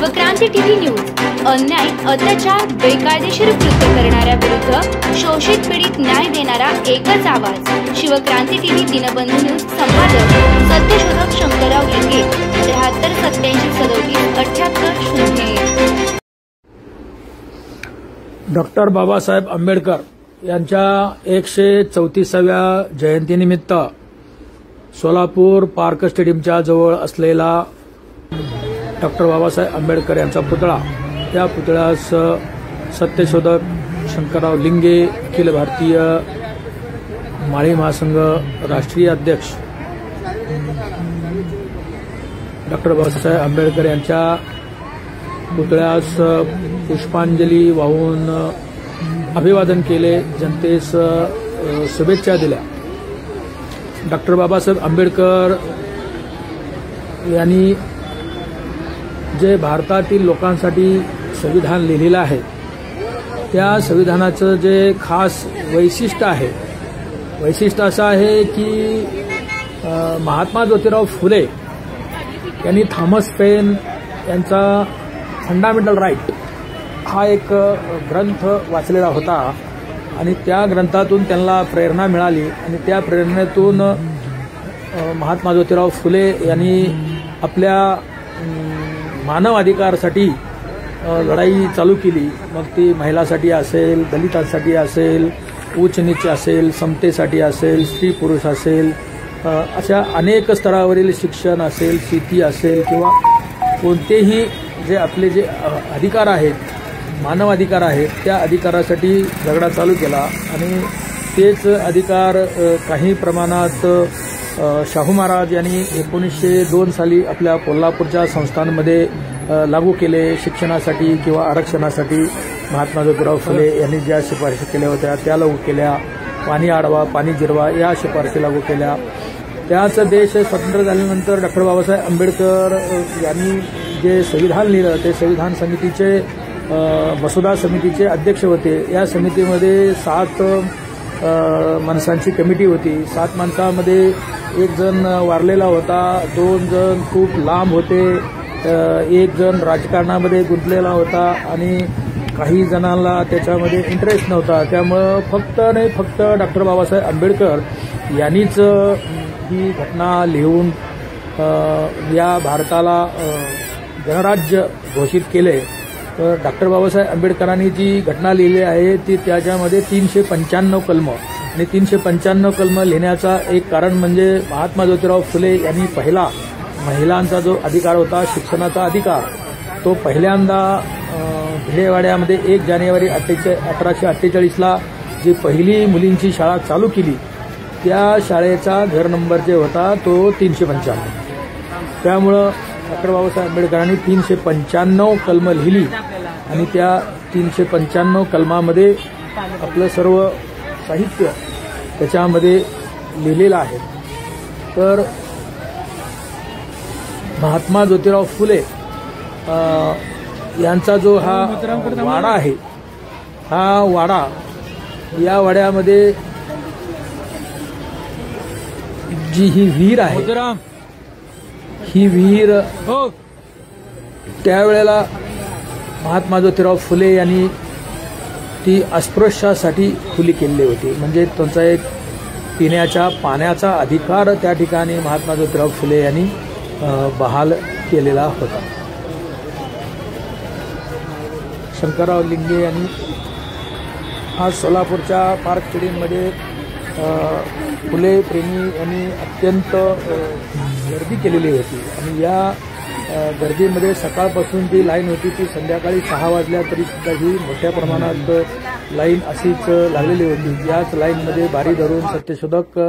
Shivkranti TV news अन्याय अत्याचार बेकायदेशीर कृत्य करणाऱ्या विरुद्ध शोषित पीडित न्याय देणारा एकच आवाज। शिवक्रांती टीव्ही दिनबंधू न्यूज संपादक सत्यशोधक शंकरराव लिंगे 73 87 37 78 डॉक्टर बाबासाहेब आंबेडकर यांच्या 134व्या जयंतीनिमित्त सोलापूर पार्क स्टेडियमच्या जवळ असलेला डॉक्टर बाबासाहेब आंबेडकर यांचा पुतळा, त्या पुतळ्यास सत्यशोधक शंकरराव लिंगे, अखिल भारतीय माळी महासंघ राष्ट्रीय अध्यक्ष डॉक्टर बाबासाहेब आंबेडकर यांच्या पुतळ्यास पुष्पांजली वाहून अभिवादन केले, जनतेस शुभेच्छा दिल्या। डॉक्टर बाबासाहेब आंबेडकर यांनी जे भारतातील लोकांसाठी संविधान लिहिलेलं आहे, त्या संविधानाचं जे खास वैशिष्ट्य असं आहे की महात्मा ज्योतिराव फुले यांनी थॉमस पेन यांचा फंडामेंटल राईट हा एक ग्रंथ वाचलेला होता आणि त्या ग्रंथातून त्यांना प्रेरणा मिळाली आणि त्या प्रेरणेतून महात्मा ज्योतिराव फुले यांनी आपल्या मानव अधिकारासाठी लढाई चालू केली। मग ती महिलांसाठी असेल, दलितांसाठी असेल, उच्च नीच असेल, समतेसाठी असेल, स्त्री पुरुष असेल, अशा अनेक स्तरावरील शिक्षण असेल, शेती असेल किंवा कोणतेही जे आपले जे अधिकार आहेत, मानव अधिकार आहेत, त्या अधिकारासाठी झगडा चालू केला आणि तेच अधिकार काही प्रमाणात शाहू महाराज यांनी 1902 साली आपल्या कोल्हापूरच्या संस्थांमध्ये लागू केले। शिक्षणासाठी किंवा आरक्षणासाठी महात्मा ज्योतिराव फुले यांनी ज्या शिफारशी केल्या होत्या त्या लागू केल्या। पाणी अडवा, पाणी जिरवा या शिफारशी लागू केल्या। त्याच देश स्वतंत्र झाल्यानंतर डॉक्टर बाबासाहेब आंबेडकर यांनी जे संविधान लिहिलं, ते संविधान समितीचे मसुदा समितीचे अध्यक्ष होते। या समितीमध्ये 7 माणसांची कमिटी होती। 7 माणसांमध्ये 1 जण वारलेला होता, 2 जण खूप लांब होते, 1 जण राजकारणामध्ये गुंतलेला होता आणि काही जणांना त्याच्यामध्ये इंटरेस्ट नव्हता। त्यामुळं फक्त डॉक्टर बाबासाहेब आंबेडकर यांनीच ही घटना लिहून या भारताला गणराज्य घोषित केले। तर डॉक्टर बाबासाहेब आंबेडकरांनी जी घटना लिहिली आहे ती त्याच्यामध्ये 395 कलम आणि 395 कलम लिहिण्याचा एक कारण म्हणजे महात्मा ज्योतिराव फुले यांनी पहिला महिलांचा जो अधिकार होता, शिक्षणाचा अधिकार, तो पहिल्यांदा भिलेवाड्यामध्ये 1 जानेवारी 1848ला जी पहिली मुलींची शाळा चालू केली, त्या शाळेचा घर नंबर जे होता तो 395। त्यामुळं डॉक्टर बाबासाहेब आंबेडकरांनी 395 कलम लिहिली आणि त्या 395 कलमामध्ये आपलं सर्व साहित्य त्याच्यामध्ये लिहिलेलं आहे। तर महात्मा ज्योतिराव फुले यांचा जो हा वाडा आहे, हा वाडा, या वाड्यामध्ये जी ही विहीर आहे, ही विहीर त्यावेळेला महात्मा ज्योतिराव फुले यांनी ती अस्पृश्यासाठी खुली केलेली होती। म्हणजे त्यांचा एक पिण्याच्या पाण्याचा अधिकार त्या ठिकाणी महात्मा ज्योतिराव फुले यांनी बहाल केलेला होता। शंकरराव लिंगे यांनी आज सोलापूरच्या पार्क स्टेडियममध्ये फुले प्रेमी यांनी अत्यंत गर्दी केलेली होती आणि या गर्दीमध्ये सकाळपासून जी लाईन होती ती संध्याकाळी 6 वाजल्या तरी सुद्धा ही मोठ्या प्रमाणात लाईन अशीच लागलेली होती। याच लाईनमध्ये बारी धरून सत्यशोधक